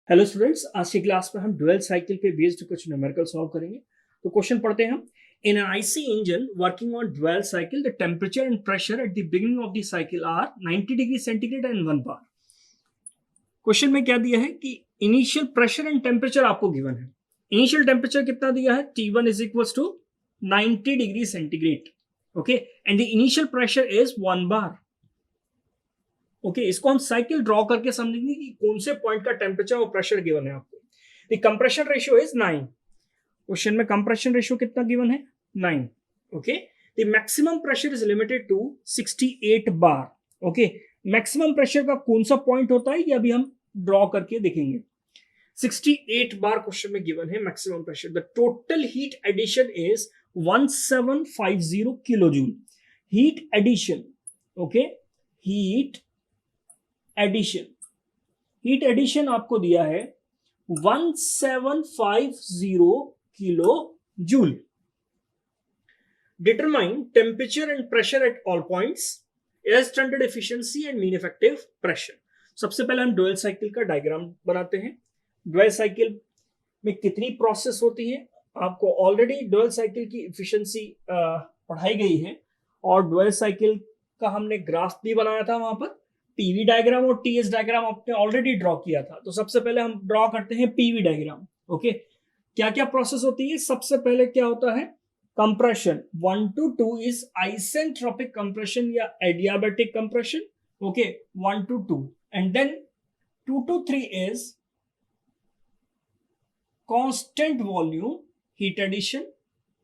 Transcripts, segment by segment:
Hello students, आज की class में हम ड्यूअल साइकिल पे बेस्ड कुछ न्यूमेरिकल सॉल्व करेंगे। तो क्वेश्चन पढ़ते हैं हम। In an IC engine working on dual cycle the temperature and pressure at the beginning of the cycle are 90 degree centigrade and 1 bar. Question में क्या दिया है कि इनिशियल प्रेशर एंड टेम्परेचर आपको गिवन है। इनिशियल टेम्परेचर कितना दिया है, T1 is equal to 90 degree centigrade, okay, and the initial pressure is 1 bar. Okay, इसको हम साइकिल ड्रॉ करके समझेंगे कि कौन से पॉइंट का टेम्परेचर और प्रेशर गिवन है आपको। The compression ratio is 9। Question में कंप्रेशन रेशियो कितना गिवन है, 9। Okay, the maximum pressure is limited to 68 bar. Okay, maximum pressure का कौन सा पॉइंट होता है ये अभी हम ड्रॉ करके देखेंगे। 68 बार क्वेश्चन में गिवन है maximum pressure. The total heat addition is 1750 kilo joule. Heat addition, okay, heat addition आपको दिया है 1750 kilo joule. Determine temperature and pressure at all points, air standard efficiency and mean effective pressure. सबसे पहले हम dual cycle का diagram बनाते हैं। Dual cycle में कितनी प्रोसेस होती है, आपको ऑलरेडी डुअल साइकिल की एफिशिएंसी पढ़ाई गई है और डुअल साइकिल का हमने ग्राफ भी बनाया था। वहां पर पीवी डायग्राम और टीएस डायग्राम आपने ऑलरेडी ड्रॉ किया था। तो सबसे पहले हम ड्रॉ करते हैं पीवी डायग्राम। ओके, क्या क्या प्रोसेस होती है। सबसे पहले क्या होता है, compression 1 to 2 is isentropic compression या adiabatic compression. Okay, 1 to 2 and then 2 to 3 is constant volume heat addition,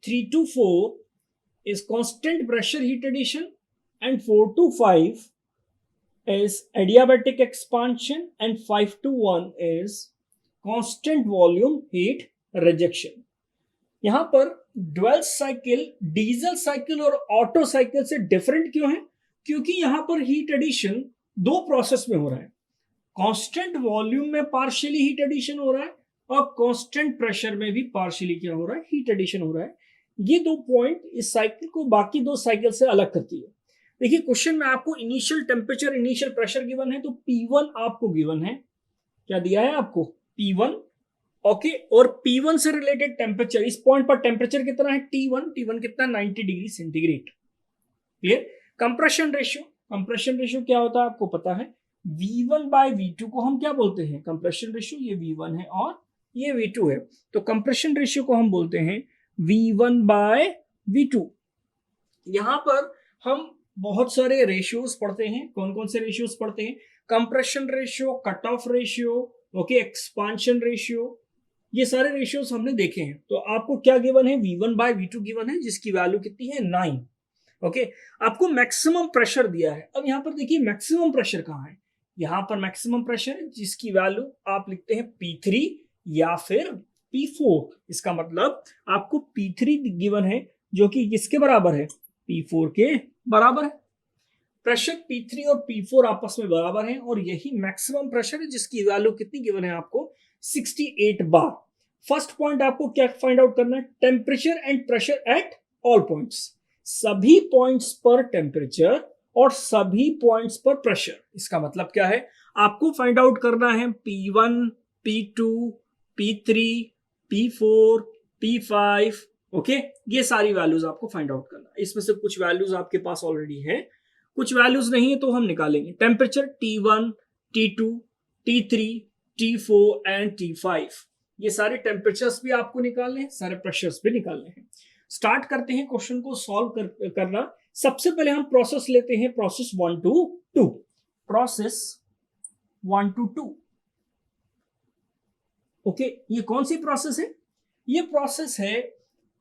3 to 4 is constant pressure heat addition, and 4 to 5 is adiabatic expansion, and 5 to 1 is constant volume heat rejection. यहां पर dual cycle diesel cycle और auto cycle से different क्यों है, क्योंकि यहां पर heat addition दो प्रोसेस में हो रहा है। कांस्टेंट वॉल्यूम में पार्शियली हीट एडिशन हो रहा है और कांस्टेंट प्रेशर में भी पार्शियली क्या हो रहा है, हीट एडिशन हो रहा है। ये दो पॉइंट इस साइकिल को बाकी दो साइकिल से अलग करती है। देखिए, क्वेश्चन में आपको initial temperature initial pressure given है, तो P1 आपको गिवन है, क्या दिया है आपको, P1। ओके, और P1 से रिलेटेड टेम्परेचर, इस पॉइंट पर टेम्परेचर कितना है, T1 कितना, 90 degree centigrade. Clear. Compression ratio क्या होता है आपको पता है, V1 बाय V2 को हम क्या बोलते हैं, कंप्रेशन रेशियो। ये V1 है और ये V2 है, तो कंप्रेशन रेशियो को हम बोलते हैं V1 बाय V2। यहां पर हम बहुत सारे रेशियोज पढ़ते हैं। कौन कौन से रेशियोज पढ़ते हैं, compression ratio, cut off ratio, okay, expansion ratio, ये सारे रेशियोज हमने देखे हैं। तो आपको क्या गिवन है, V1 बाय V2 गिवन है, जिसकी वैल्यू कितनी है, 9। ओके, आपको मैक्सिमम प्रेशर दिया है। अब यहां पर देखिए मैक्सिमम प्रेशर कहां है, यहां पर मैक्सिमम प्रेशर है जिसकी वैल्यू आप लिखते हैं P3 या फिर P4। इसका मतलब आपको P3 गिवन है जो कि किसके बराबर है, P4 के बराबर है। प्रेशर P3 और P4 आपस में बराबर है और यही मैक्सिमम प्रेशर है जिसकी वैल्यू कितनी गिवन है आपको, 68 बार। फर्स्ट पॉइंट आपको क्या फाइंड आउट करना है, temperature and pressure at all points, सभी पॉइंट्स पर टेम्परेचर और सभी पॉइंट्स पर प्रेशर। इसका मतलब क्या है, आपको फाइंड आउट करना है P1, P2, P3, P4, P5। Okay, ये सारी वैल्यूज आपको फाइंड आउट करना है। इसमें से कुछ वैल्यूज आपके पास ऑलरेडी है, कुछ वैल्यूज नहीं है, तो हम निकालेंगे। Temperature T1, T2, T3, T4 and T5, ये सारे टेम्परेचर्स भी आपको निकालने हैं, सारे प्रेशर्स भी निकालने हैं। स्टार्ट करते हैं क्वेश्चन को सॉल्व करना। सबसे पहले हम प्रोसेस लेते हैं, process 1 to 2। Process 1 to 2, okay, ये कौन सी प्रोसेस है, ये प्रोसेस है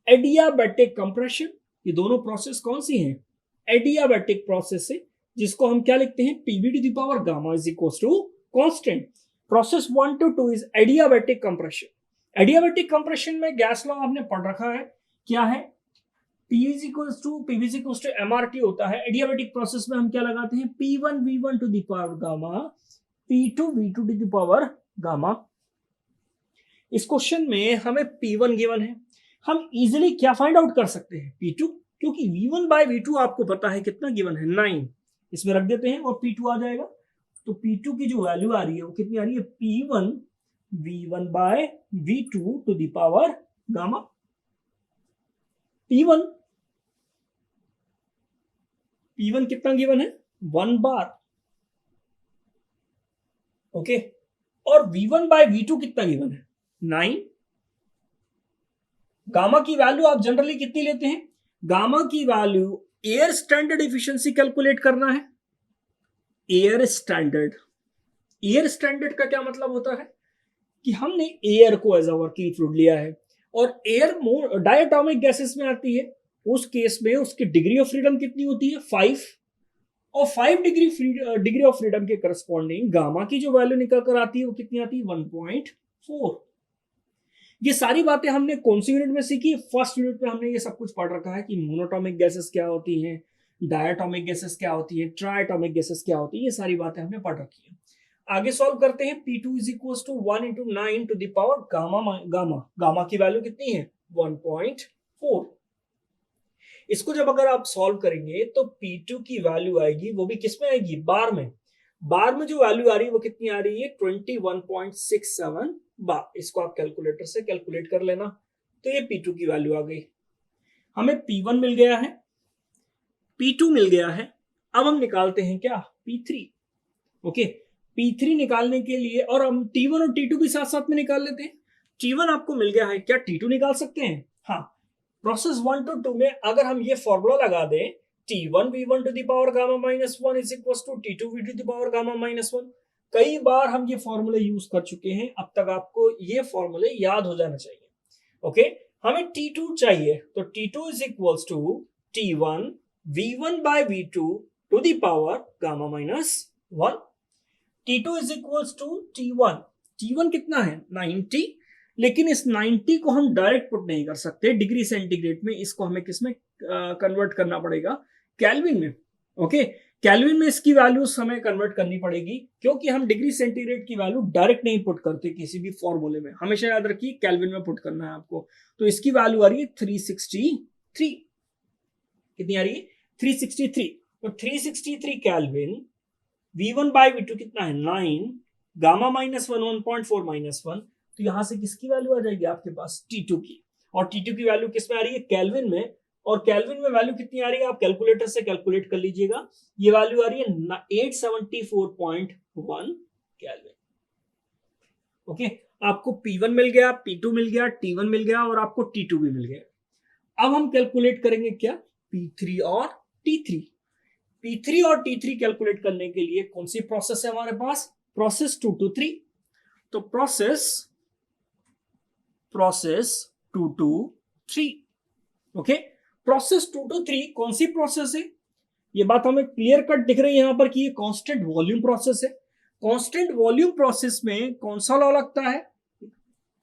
एडियाबैटिक कंप्रेशन। ये दोनों प्रोसेस कौन सी हैं, एडियाबैटिक प्रोसेस है, जिसको हम क्या लिखते हैं, PV to the power gamma is equal to constant. Process 1 to 2 is adiabatic compression. Adiabatic compression में गैस लॉ आपने पढ़ रखा है, क्या है, PV is equal to MRT होता है। एडियाबैटिक प्रोसेस में हम क्या लगाते हैं, P1 V1 to the power gamma, P2 V2 to the power gamma. इस क्वेश्चन में हमें P1 गिवन है, हम इजिली क्या फाइंड आउट कर सकते हैं, P2, क्योंकि V1 बाय V2 आपको पता है कितना गिवन है, 9। इसमें रख देते हैं और P2 आ जाएगा। तो P2 की जो वैल्यू आ रही है वो कितनी आ रही है, P1 v1 by v2 to the power gamma. p1 कितना गिवन है 1 बार, ओके, और v1 by v2 कितना गिवन है 9। गामा की वैल्यू आप जनरली कितनी लेते हैं, गामा की value air standard efficiency calculate करना है। एयर स्टैंडर्ड का क्या मतलब होता है कि हमने एयर को एज अ वर्किंग फ्लूइड लिया है और एयर डायटोमिक गैसेस में आती है, उस केस में उसकी डिग्री ऑफ फ्रीडम कितनी होती है 5, और 5 डिग्री ऑफ फ्रीडम के करस्पॉन्डिंग गामा की जो वैल्यू निकल कर आती है वो कितनी आती है 1.4। ये सारी बातें हमने कौन सी यूनिट में सीखी, फर्स्ट यूनिट में हमने ये सब कुछ पढ़ रखा है कि मोनोटॉमिक गैसेस क्या होती हैं, डायटोमिक गैसेस क्या होती है, ट्राइटोमिक गैसेस क्या होती है, ये सारी बातें हमने पढ़ रखी है। आगे सॉल्व करते हैं। P2 is equal to 1 into 9 to the power gamma की वैल्यू कितनी है 1.4। इसको जब अगर आप सॉल्व करेंगे तो P2 की वैल्यू आएगी, वो भी किसमें आएगी बार में। बार में जो वैल्यू आ रही है वो कितनी आ रही है 21.67 बार। इसको आप कैलकुलेटर से कैलकुलेट कर लेना। तो ये P2 की वैल्यू आ गई। हमें P1 मिल गया है, P2 मिल गया है। अब हम निकालते हैं क्या P3। ओके, P3 निकालने के लिए और हम T1 और T2 भी साथ साथ में निकाल लेते हैं। T1 आपको मिल गया है, क्या T2 निकाल सकते हैं? हाँ, प्रोसेस 1 to 2 में अगर हम ये फॉर्मूला लगा दें T1 V1 to the power gamma minus 1 is equals to T2 V to the power gamma minus 1। कई बार हम ये फॉर्मूले यूज कर चुके हैं, अब तक आपको ये फॉर्मूले याद हो जाना चाहिए। ओके, हमें T2 चाहिए तो T2 is equals to T1 V1 by V2 to the power gamma minus 1। T2 is equals to T1 कितना है 90, लेकिन इस 90 को हम डायरेक्ट पुट नहीं कर सकते डिग्री सेंटीग्रेड में, इसको हमें किसमें कन्वर्ट करना पड़ेगा केल्विन में। ओके, केल्विन में इसकी वैल्यू हमें कन्वर्ट करनी पड़ेगी, क्योंकि हम डिग्री सेंटीग्रेड की वैल्यू डायरेक्ट नहीं पुट करते किसी भी फॉर्मूले में। हमेशा याद रखिए केल्विन में पुट करना है आपको। तो इसकी वैल्यू आ रही है 363। कितनी आ रही है 363। तो 363 केल्विन, V1 by V2 कितना है 9, गामा माइनस 1 1.4 माइनस 1। तो यहां से किसकी वैल्यू आ जाएगी आपके पास T2 की, और T2 की वैल्यू किस में आ रही है केल्विन में, और केल्विन में वैल्यू कितनी आ रही है आप कैलकुलेटर से कैलकुलेट कर लीजिएगा। ये वैल्यू आ रही है 874.1 केल्विन। ओके, आपको P1 मिल गया, P2 मिल गया, T1 मिल गया और आपको T2 भी मिल गया। अब हम कैलकुलेट करेंगे क्या P3 और T3। P3 और T3 कैलकुलेट करने के लिए कौन सी प्रोसेस है हमारे पास, प्रोसेस 2 to 3। तो process 2 to 3। Okay, process 2 to 3 कौन सी प्रोसेस है, ये बात हमें क्लियर कट दिख रही है यहां पर कि ये कांस्टेंट वॉल्यूम प्रोसेस है। कांस्टेंट वॉल्यूम प्रोसेस में कौन सा लॉ लगता है,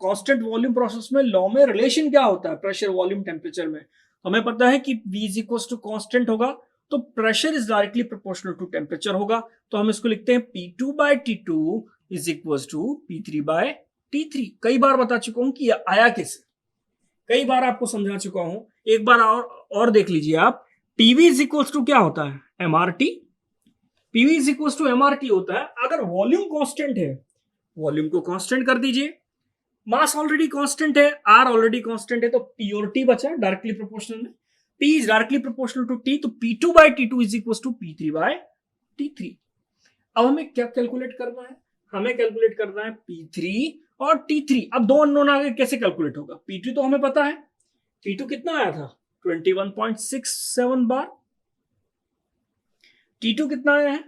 कांस्टेंट वॉल्यूम प्रोसेस में लॉ में रिलेशन क्या होता है प्रेशर वॉल्यूम टेम्परेचर में। हमें पता है कि V is equal to constant होगा तो pressure is directly proportional to temperature होगा। तो हम इसको लिखते हैं P2 by T2 is equal to P3 by T3। कई बार बता चुका हूं कि आया कैसे, कई बार आपको समझा चुका हूं, एक बार और देख लीजिए आप। PV इज इक्वल टू क्या होता है MRT। PV is equal to MRT होता है अगर वॉल्यूम कांस्टेंट है, वॉल्यूम को कांस्टेंट कर दीजिए, मास ऑलरेडी कांस्टेंट है, R ऑलरेडी कांस्टेंट है, तो P और T बचा डायरेक्टली प्रोपोर्शनल में। P is directly proportional to T, तो P2 by T2 is equals to P3 by T3। अब हमें क्या कैलकुलेट करना है, हमें कैलकुलेट करना है P3 और T3। अब दो अननोन आगे कैसे कैलकुलेट होगा, P2 तो हमें पता है, P2 कितना आया था 21.67 बार, T2 कितना आया है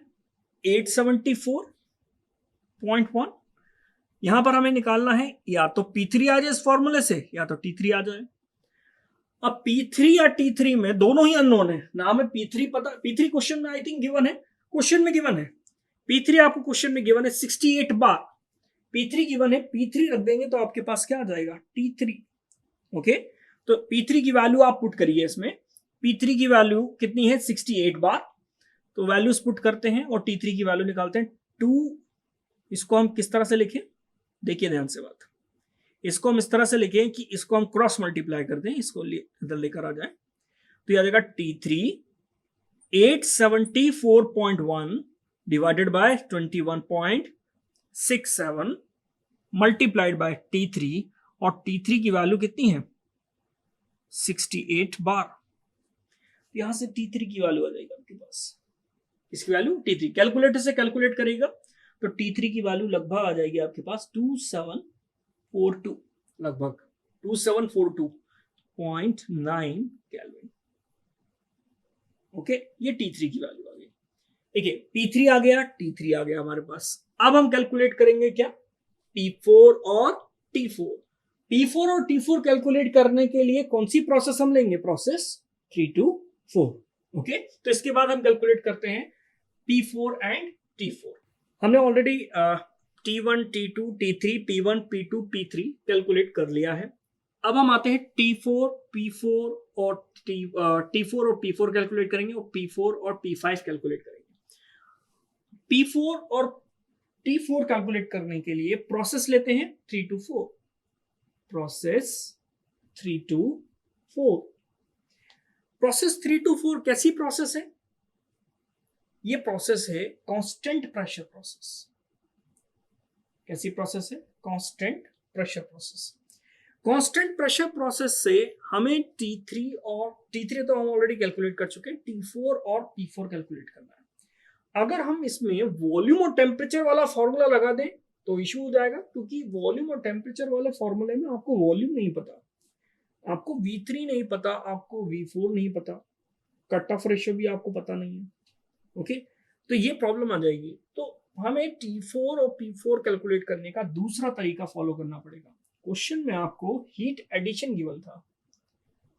874.1। यहां पर हमें निकालना है या तो P3 आ जाए इस फॉर्मूले से या तो T3 आ जाए। अब P3 या T3 में दोनों ही अननोन है ना, हमें P3 पता, P3 क्वेश्चन में आई थिंक गिवन है, क्वेश्चन में गिवन है P3 आपको क्वेश्चन में गिवन है 68 बार, P3 गिवन है, P3 रख देंगे तो आपके पास क्या आ जाएगा T3। ओके, तो P3 की वैल्यू आप पुट करिए इसमें, P3 की वैल्यू कितनी है 68 बार, तो वैल्यूज पुट करते हैं और T3 की वैल्यू निकालते हैं 2। इसको हम किस तरह से लिखें, देखिए ध्यान से बात, इसको हम इस तरह से लिखें कि इसको हम क्रॉस मल्टीप्लाई कर दें, इसको इधर लेकर आ जाए तो यह आ जाएगा T3 874.1 divided by 21.67 multiplied by T3 और T3 की वैल्यू कितनी है 68 बार। यहां से T3 की वैल्यू आ जाएगी आपके पास, इसकी वैल्यू T3 कैलकुलेटर से कैलकुलेट करेगा तो T3 की वैल्यू लगभग आ जाएगी आपके पास 2742, लगभग 2742.9 केल्विन। ओके, ये T3 की वैल्यू आ गई। देखिए P3 आ गया, T3 आ गया हमारे पास। अब हम कैलकुलेट करेंगे क्या P4 और T4। P4 और T4 कैलकुलेट करने के लिए कौन सी प्रोसेस हम लेंगे, प्रोसेस 324। ओके, तो इसके बाद हम कैलकुलेट करते हैं P4 एंड T4। हमने already T1, T2, T3, P1, P2, P3 calculate कर लिया है। अब हम आते हैं T4, P4 और T4 और P4 कैलकुलेट करेंगे और P4 और P5 कैलकुलेट करेंगे। P4 और T4 कैलकुलेट करने के लिए प्रोसेस लेते हैं 324, प्रोसेस 324। प्रोसेस 324 कैसी प्रोसेस है, ये प्रोसेस है कांस्टेंट प्रेशर प्रोसेस। कैसी प्रोसेस है, constant pressure process. Constant pressure process से हमें T3 और T3 तो हम ऑलरेडी कैलकुलेट कर चुके हैं, T4 और P4 कैलकुलेट करना है। अगर हम इसमें वॉल्यूम और टेम्परेचर वाला फॉर्मूला लगा दें तो इशू हो जाएगा, क्योंकि वॉल्यूम और टेम्परेचर वाले फॉर्मूले में आपको वॉल्यूम नहीं पता, आपको V3 नहीं पता, आपको V4 नहीं पता, कट ऑफ रेशियो भी आपको पता नहीं है। ओके, तो ये प्रॉब्लम आ जाएगी। तो हमें T4 और P4 कैलकुलेट करने का दूसरा तरीका फॉलो करना पड़ेगा। क्वेश्चन में आपको हीट एडिशन गिवन था,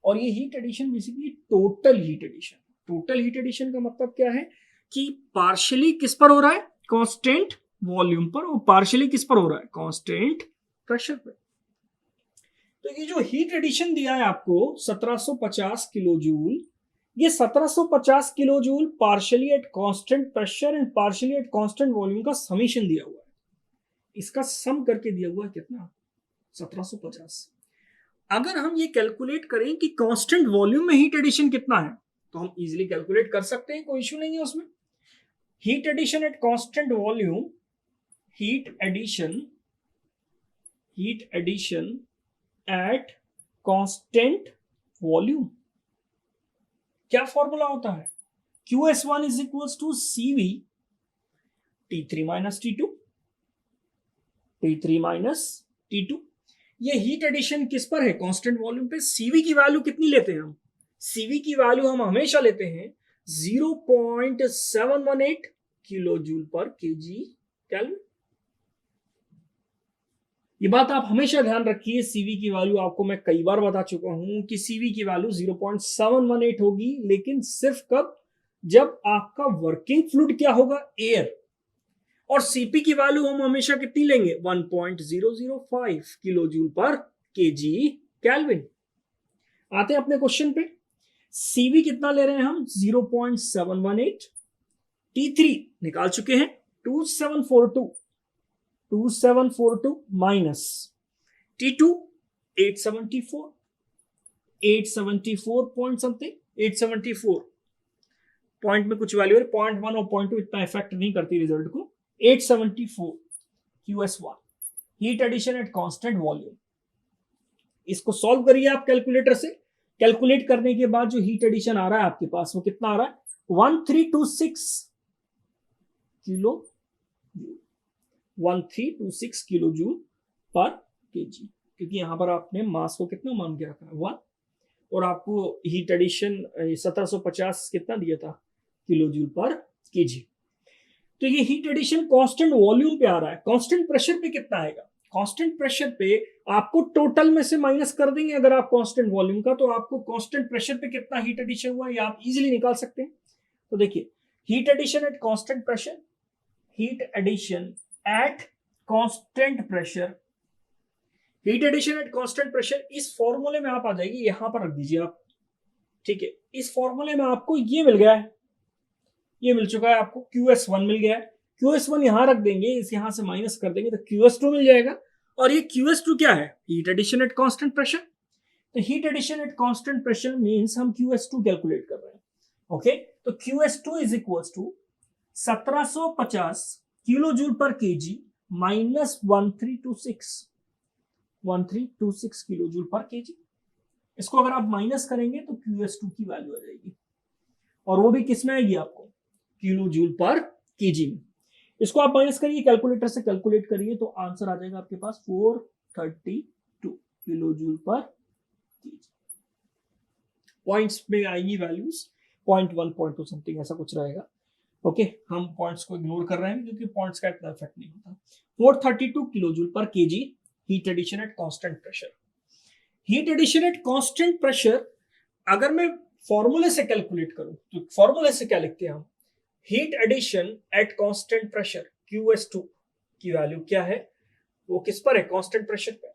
और ये heat addition basically total heat addition. Total heat addition का मतलब क्या है कि पार्शियली किस पर हो रहा है, कांस्टेंट वॉल्यूम पर, और पार्शियली किस पर हो रहा है, कांस्टेंट प्रेशर पर। तो ये जो हीट एडिशन दिया है आपको 1750 किलो जूल, ये 1750 kilo joule partially eight constant pressure and partially eight constant volume का समीशन दिया हुआ है। इसका सम करके दिया हुआ है कितना, 1750। अगर हम ये कैलकुलेट करें कि कांस्टेंट वॉल्यूम में हीट एडिशन कितना है तो हम इजीली कैलकुलेट कर सकते हैं, कोई इश्यू नहीं है उसमें। Heat addition at constant volume, heat addition at constant volume, क्या फॉर्मूला होता है, QS1 is equals to CV T3 minus T2, T3 minus T2। ये हीट एडिशन किस पर है, कांस्टेंट वॉल्यूम पे। CV की वैल्यू कितनी लेते हैं हम, CV की वैल्यू हम हमेशा लेते हैं 0.718 किलो जूल पर केजी केल्विन। ये बात आप हमेशा ध्यान रखिए, CV की वैल्यू आपको मैं कई बार बता चुका हूं कि CV की वैल्यू 0.718 होगी, लेकिन सिर्फ कब, जब आपका वर्किंग फ्लूइड क्या होगा, एयर। और CP की वैल्यू हम हमेशा कितनी लेंगे, 1.005 किलो जूल पर केजी केल्विन। आते हैं अपने क्वेश्चन पे। CV कितना ले रहे हैं हम, 0.718। T3 निकाल चुके हैं 2742 minus T2 874 point something, 874 point में कुछ वैल्यू है, 0.1 और 0.2 इतना इफेक्ट नहीं करती रिजल्ट को। 874 QS1 heat addition at constant volume. इसको सॉल्व करिए आप कैलकुलेटर से। कैलकुलेट करने के बाद जो हीट एडिशन आ रहा है आपके पास वो कितना आ रहा है, 1326 किलो 1326 किलो जूल पर केजी, क्योंकि यहां पर आपने मास को कितना मान के रखा है 1, और आपको हीट एडिशन 1750 कितना दिया था किलो जूल पर केजी। तो ये हीट एडिशन कांस्टेंट वॉल्यूम पे आ रहा है। कांस्टेंट प्रेशर पे कितना आएगा, कांस्टेंट प्रेशर पे आपको टोटल में से माइनस कर देंगे अगर आप कांस्टेंट वॉल्यूम का, तो आपको कांस्टेंट प्रेशर पे कितना हीट एडिशन हुआ ये आप इजीली निकाल सकते हैं। तो देखिए heat addition at constant pressure, heat addition at constant pressure, heat addition at constant pressure इस फॉर्मूले में आप आ जाएगी, यहां पर रख दीजिए आप। ठीक है, इस फॉर्मूले में आपको ये मिल गया है, ये मिल चुका है आपको, QS1 मिल गया है। QS1 यहां रख देंगे, इस यहां से माइनस कर देंगे तो QS2 मिल जाएगा। और ये QS2 क्या है, heat addition at constant pressure. तो heat addition at constant pressure means हम QS2 कैलकुलेट कर रहे हैं। ओके, तो QS2 is equals to 1750 kilo joule पर केजी माइनस 1326 किलो जूल पर केजी। इसको अगर आप माइनस करेंगे तो QS2 की वैल्यू आ जाएगी, और वो भी किस में आएगी आपको, किलो जूल पर केजी में। इसको आप माइनस करिए, कैलकुलेटर से कैलकुलेट करिए, तो आंसर आ जाएगा आपके पास 432 किलो जूल पर केजी। पॉइंट्स में आएंगी वैल्यूज 0.1 0.2 समथिंग ऐसा कुछ रहेगा। ओके, हम पॉइंट्स को इग्नोर कर रहे हैं क्योंकि पॉइंट्स का इतना इफेक्ट नहीं होता। 432 किलो जूल पर KG heat addition at constant pressure. Heat addition at constant pressure अगर मैं फॉर्मूले से कैलकुलेट करूं तो फॉर्मूले से क्या लिखते हैं हम, heat addition at constant pressure QS2 की वैल्यू क्या है, वो किस पर है, कांस्टेंट प्रेशर पे।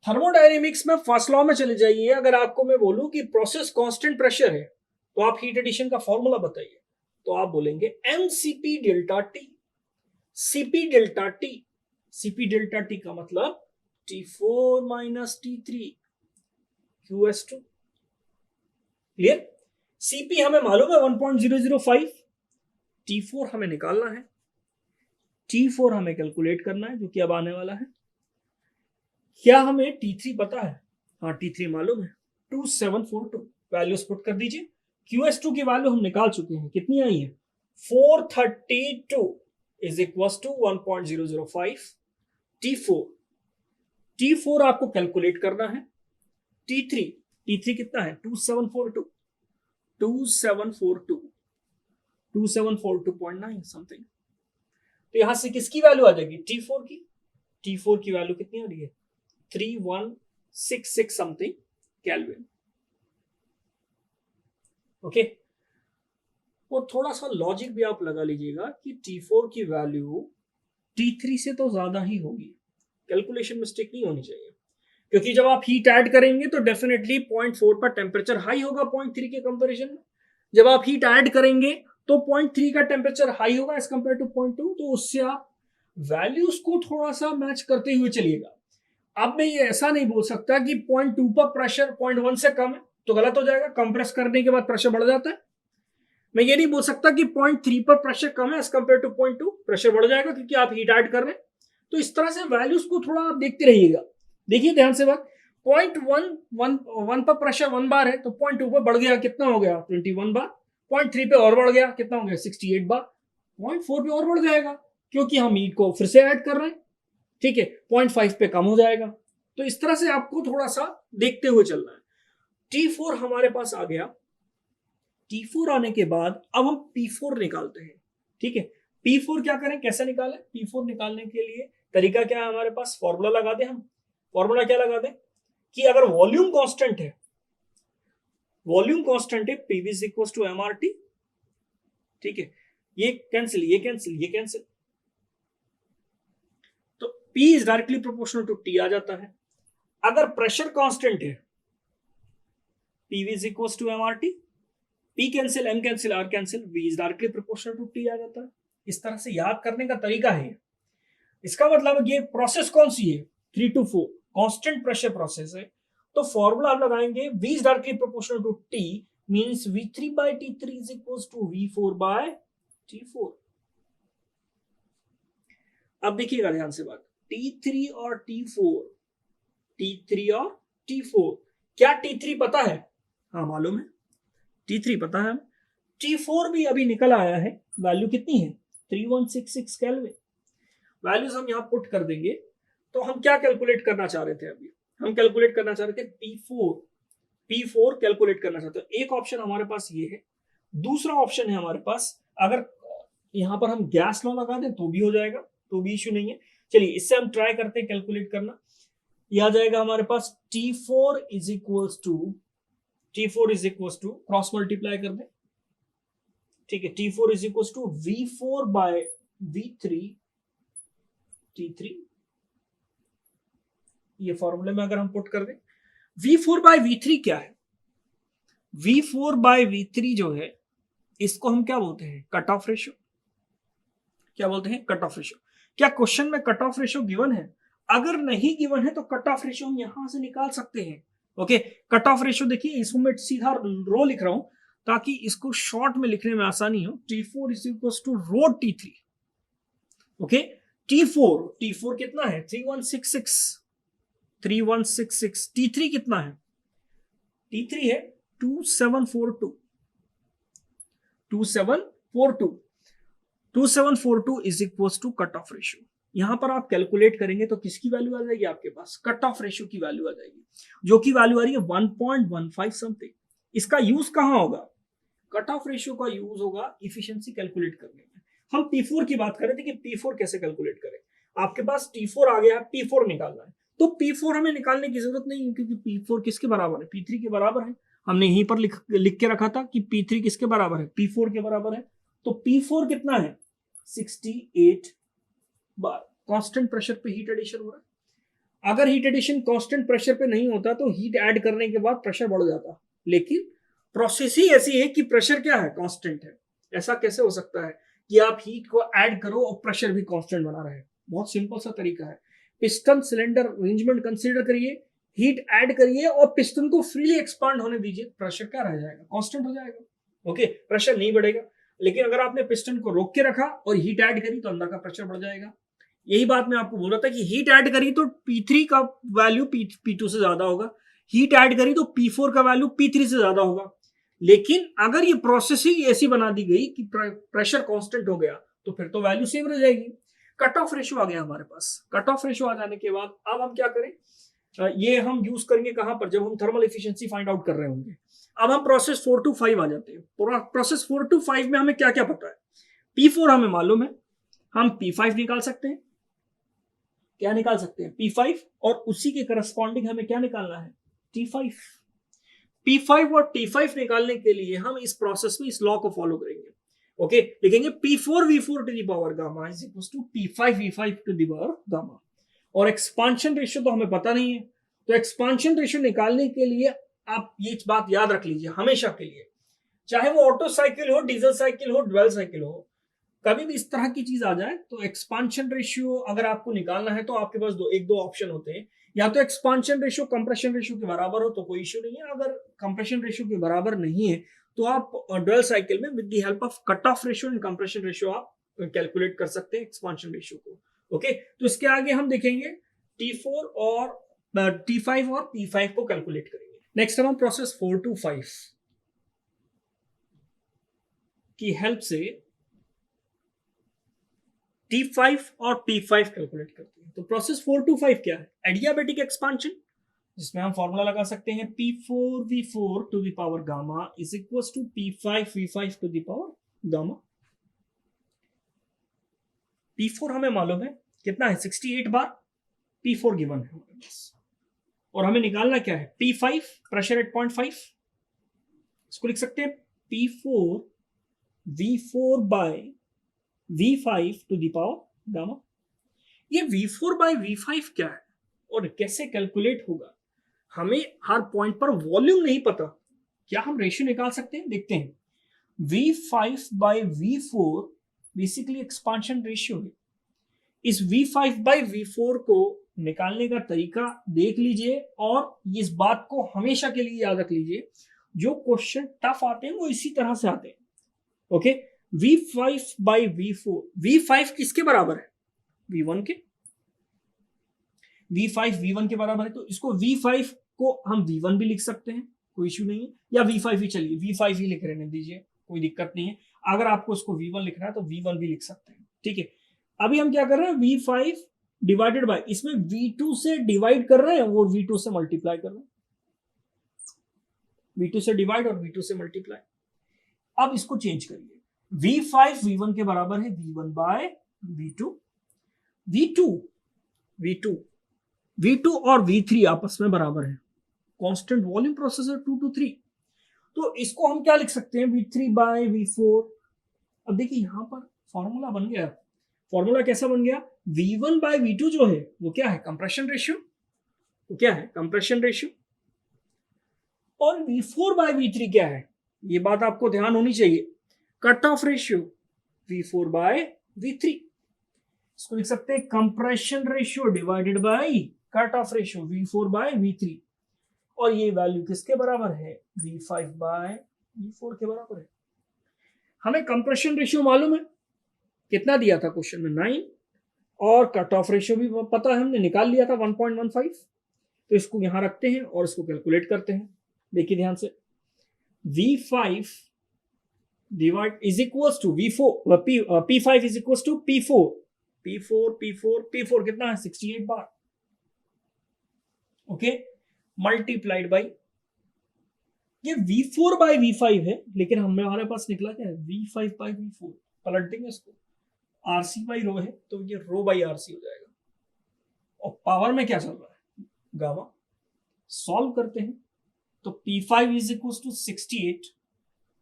थर्मोडायनेमिक्स में फर्स्ट लॉ में चले जाइए, अगर आपको मैं बोलूं कि प्रोसेस कांस्टेंट प्रेशर है तो आप हीट एडिशन का फॉर्मूला बताइए, तो आप बोलेंगे mCp delta T. Cp delta T, Cp delta T का मतलब T4 minus T3 QS2। Clear? Cp हमें मालूम है 1.005, T4 हमें निकालना है, T4 हमें कैलकुलेट करना है जो कि अब आने वाला है। क्या हमें T3 पता है? हाँ, T3 मालूम है 2742। वैल्यूज पुट कर दीजिए। QS2 की वैल्यू हम निकाल चुके हैं, कितनी आई है 432 इज इक्वल टू 1.005। T4 आपको कैलकुलेट करना है। T3 कितना है 2742 समथिंग। तो यहां से किसकी वैल्यू आ जाएगी, T4 की वैल्यू कितनी आ रही है 3166 समथिंग केल्विन। ओके, और थोड़ा सा लॉजिक भी आप लगा लीजिएगा कि T4 की वैल्यू T3 से तो ज्यादा ही होगी, कैलकुलेशन मिस्टेक नहीं होनी चाहिए, क्योंकि जब आप हीट ऐड करेंगे तो डेफिनेटली 0.4 पर टेम्परेचर हाई होगा 0.3 के कंपैरिजन में। जब आप हीट ऐड करेंगे तो 0.3 का टेम्परेचर हाई होगा एज कंपेयर टू 0.2, तो उससे आप वैल्यूज को थोड़ा सा मैच करते हुए चलिएगा। अब मैं ये ऐसा नहीं बोल सकता कि 0.2 पर प्रेशर 0.1 से कम है तो गलत हो जाएगा, कंप्रेस करने के बाद प्रेशर बढ़ जाता है। मैं ये नहीं बोल सकता कि 0.3 पर प्रेशर कम है एज कंपेयर टू 0.2, प्रेशर बढ़ जाएगा क्योंकि आप हीट ऐड कर रहे हैं। तो इस तरह से वैल्यूज को थोड़ा आप देखते रहिएगा। देखिए ध्यान से बात, 0.1 पर प्रेशर 1 बार है तो 0.2 पर बढ़ गया, कितना हो गया 21 बार। 0.3 पे और बढ़ गया, कितना हो गया 68 बार। 0.4 पे और बढ़ जाएगा क्योंकि हम हीट को फिर से ऐड कर रहे हैं, ठीक है। 0.5 पे कम हो जाएगा। तो इस तरह से आपको थोड़ा सा देखते हुए चलना है। T4 हमारे पास आ गया। T4 आने के बाद अब हम P4 निकालते हैं, ठीक है। P4 क्या करें, कैसे निकालें, P4 निकालने के लिए तरीका क्या है हमारे पास, फॉर्मूला लगा दें हम। फॉर्मूला क्या लगा दें कि अगर वॉल्यूम कांस्टेंट है, PV is equal to MRT, ठीक है। ये कैंसिल, ये कैंसिल, ये कैंसिल, तो P is directly proportional to T आ जाता है। अगर प्रेशर कांस्टेंट है, PV is equal to MRT, P cancel, M cancel, R cancel, V is directly proportional to T आ जाता है। इस तरह से याद करने का तरीका है। इसका मतलब ये प्रोसेस कौन सी है, 3 to 4 कांस्टेंट प्रेशर प्रोसेस है। तो फॉर्मूला आप लगाएंगे V is directly proportional to T, means V3 by T3 is equals to V4 by T4। अब देखिएगा ध्यान से बात, T3 और T4, क्या T3 पता है, हाँ मालूम है, T3 पता है। T4 भी अभी निकल आया है, वैल्यू कितनी है 3166 केल्विन। वैल्यूज हम यहां पुट कर देंगे। तो हम क्या कैलकुलेट करना चाह रहे थे, अभी हम कैलकुलेट करना चाह रहे थे P4 कैलकुलेट करना चाहते हैं। एक ऑप्शन हमारे पास ये है, दूसरा ऑप्शन है हमारे पास, अगर यहां पर हम गैस लॉ लगा दें तो भी हो जाएगा, तो भी इश्यू नहीं है। चलिए इससे हम ट्राई करते हैं कैलकुलेट करना। यह आ जाएगा हमारे पास T4 is equal to cross multiply कर दें, ठीक है। T4 is equal to V4 by V3 T3, ये फॉर्मूले में अगर हम पुट कर दें, V4 बाय V3 क्या है, V4 बाय V3 जो है इसको हम क्या बोलते हैं, कट ऑफ रेशियो। क्या बोलते हैं, कट ऑफ रेशियो। क्या क्वेश्चन में कट ऑफ रेशियो गिवन है? अगर नहीं गिवन है तो कट ऑफ रेशियो हम यहां से निकाल सकते हैं। ओके, कट ऑफ रेशियो देखिए, इसको मैं सीधा रो लिख रहा हूं ताकि इसको शॉर्ट में लिखने में आसानी हो। T4 is equal to rho T3, okay. T4 कितना है 3166 T3 कितना है T3 है 2742 is equal to cut off ratio. यहां पर आप कैलकुलेट करेंगे तो किसकी वैल्यू आ जाएगी आपके पास, कट ऑफ रेशियो की वैल्यू आ जाएगी, जो की वैल्यू आ रही है 1.15 समथिंग। इसका यूज कहां होगा, कट ऑफ रेशियो का यूज होगा इफिशिएंसी कैलकुलेट करने में। हम P4 की बात कर रहे थे कि P4 कैसे कैलकुलेट करें। आपके पास T4 आ गया, P4 निकालना है, तो P4 हमें निकालने की जरूरत नहीं है क्योंकि P4 किसके बराबर है, P3 के बराबर है। हमने यहीं पर लिख के रखा था कि P3 किसके बराबर है, P4 के बराबर है। तो P4 कितना है 68 बार। कांस्टेंट प्रेशर पे हीट एडिशन हो रहा है। अगर हीट एडिशन कांस्टेंट प्रेशर पे नहीं होता तो हीट ऐड करने के बाद प्रेशर बढ़ जाता, लेकिन प्रोसेस ही ऐसी है कि प्रेशर क्या है, कांस्टेंट है। ऐसा कैसे हो सकता है कि आप हीट को ऐड करो और प्रेशर भी कांस्टेंट बना रहे? बहुत सिंपल सा तरीका है। पिस्टन सिलेंडर अरेंजमेंट कंसीडर करिए, हीट ऐड करिए और पिस्टन को फ्रीली एक्सपांड होने दीजिए, प्रेशर क्या रह जाएगा, कांस्टेंट हो जाएगा। ओके, प्रेशर नहीं बढ़ेगा। लेकिन अगर आपने पिस्टन को रोक के रखा और हीट ऐड करी तो अंदर का प्रेशर बढ़ जाएगा। यही बात मैं आपको बोल रहा था कि हीट ऐड करी तो P3 का वैल्यू P2 से ज्यादा होगा, हीट ऐड करी तो P4 का वैल्यू P3 से ज्यादा होगा। लेकिन अगर ये प्रोसेस ही ऐसी बना दी गई कि प्रेशर कांस्टेंट हो गया तो फिर तो वैल्यू सेम रह जाएगी। कट ऑफ रेशियो आ गया हमारे पास। कट ऑफ रेशियो आ जाने के बाद अब हम क्या करें, ये हम यूज करेंगे कहां पर, जब हम थर्मल एफिशिएंसी फाइंड आउट कर रहे होंगे। अब हम प्रोसेस 4 to 5 आ जाते हैं। प्रोसेस 4 to 5 में हमें क्या क्या पता है, P4 हमें मालूम है, हम P5 निकाल सकते हैं। क्या निकाल सकते हैं, P5, और उसी के करस्पॉन्डिंग हमें क्या निकालना है, T5। P5 और T5 निकालने के लिए हम इस प्रोसेस में इस लॉ को फॉलो करेंगे। ओके, लिखेंगे P4V4 to the power gamma is equal to P5V5 to the power gamma. और एक्सपांशन रेशियो तो हमें पता नहीं है, तो एक्सपांशन रेशियो निकालने के लिए आप ये बात याद रख लीजिए हमेशा के लिए, चाहे वो ऑटो साइकिल हो, डीजल साइकिल हो, ड्वेल साइकिल हो, कभी भी इस तरह की चीज आ जाए तो एक्सपांशन रेशियो अगर आपको निकालना है तो आपके पास एक दो ऑप्शन होते हैं। या तो एक्सपांशन रेशियो कंप्रेशन रेशियो के बराबर हो तो कोई इश्यू नहीं है, अगर कंप्रेशन रेशियो के बराबर नहीं है तो आप ड्वेल साइकिल में with the help of cut off ratio and compression ratio आप कैलकुलेट कर सकते हैं एक्सपांशन रेशियो को। ओके, तो इसके आगे हम देखेंगे T4 और T5 और P5 को कैलकुलेट करेंगे। नेक्स्ट हम प्रोसेस 4 to 5 की हेल्प से T5 और P5 कैलकुलेट करते हैं। तो प्रोसेस 4 to 5 क्या है, एडियाबेटिक एक्सपांशन, जिसमें हम फॉर्मूला लगा सकते हैं P4V4 to the power gamma is equal to P5V5 to the power gamma. P4 हमें मालूम है कितना है 68 बार, P4 गिवन है हमारे पास, और हमें निकालना क्या है P5, प्रेशर एट 0.5। इसको लिख सकते हैं P4V4 by V5 to the power gamma. ये V4 बाय V5 क्या है और कैसे कैलकुलेट होगा, हमें हर पॉइंट पर वॉल्यूम नहीं पता। क्या हम रेशियो निकाल सकते हैं, देखते हैं। V5 bye V4 basically expansion ratio है। इस V5 बाय V4 को निकालने का तरीका देख लीजिए और इस बात को हमेशा के लिए याद रख लीजिए, जो क्वेश्चन टफ आते हैं वो इसी तरह से आते हैं। Okay, V5 bye V4, V5 किसके बराबर है, V1 के। V5 V1 के बराबर है तो इसको V5 को हम V1 भी लिख सकते हैं, कोई इश्यू नहीं है, या V5 ही चलिए V5 ही लिख रहने दीजिए, कोई दिक्कत नहीं है। अगर आपको इसको V1 लिखना है तो V1 भी लिख सकते हैं, ठीक है। अभी हम क्या कर रहे हैं, V5 डिवाइडेड बाय, इसमें V2 से डिवाइड कर रहे हैं और V2 से मल्टीप्लाई कर रहे हैं, V2 से डिवाइड और V2 से मल्टीप्लाई। अब इसको चेंज करिए, V5 V1 के बराबर है V1 बाय V2, V2 और V3 आपस में बराबर है, कांस्टेंट वॉल्यूम प्रोसेस है 2 to 3, तो इसको हम क्या लिख सकते हैं V3 बाय V4। अब देखिए यहां पर फॉर्मूला बन गया, फॉर्मूला कैसा बन गया, V1 बाय V2 जो है वो क्या है, कंप्रेशन रेशियो, वो क्या है, कंप्रेशन रेशियो, और V4 बाय V3 क्या है, ये बात आपको ध्यान होनी चाहिए, cut off ratio V4 by V3। इसको लिख सकते हैं compression ratio divided by cut off ratio V4 by V3, और ये वैल्यू किसके बराबर है, V5 बाय V4 के बराबर है। हमें कंप्रेशन रेशियो मालूम है, कितना दिया था क्वेश्चन में, 9, और कट ऑफ रेशियो भी पता है, हमने निकाल लिया था 1.15। तो इसको यहां रखते हैं और इसको कैलकुलेट करते हैं। देखिए ध्यान से, V5 divide is equals to V4 P5 is equals to P4 कितना है 68 बार। ओके, मल्टीप्लाइड बाई, ये V4 बाई V5 है, लेकिन हमारे पास निकला क्या है V5 बाई V4। पलट देंगे इसको, RC बाई रो है तो ये रो बाई RC हो जाएगा। और पावर में क्या चल रहा है, गामा। सॉल्व करते हैं तो P5 इज इक्वल टू 68,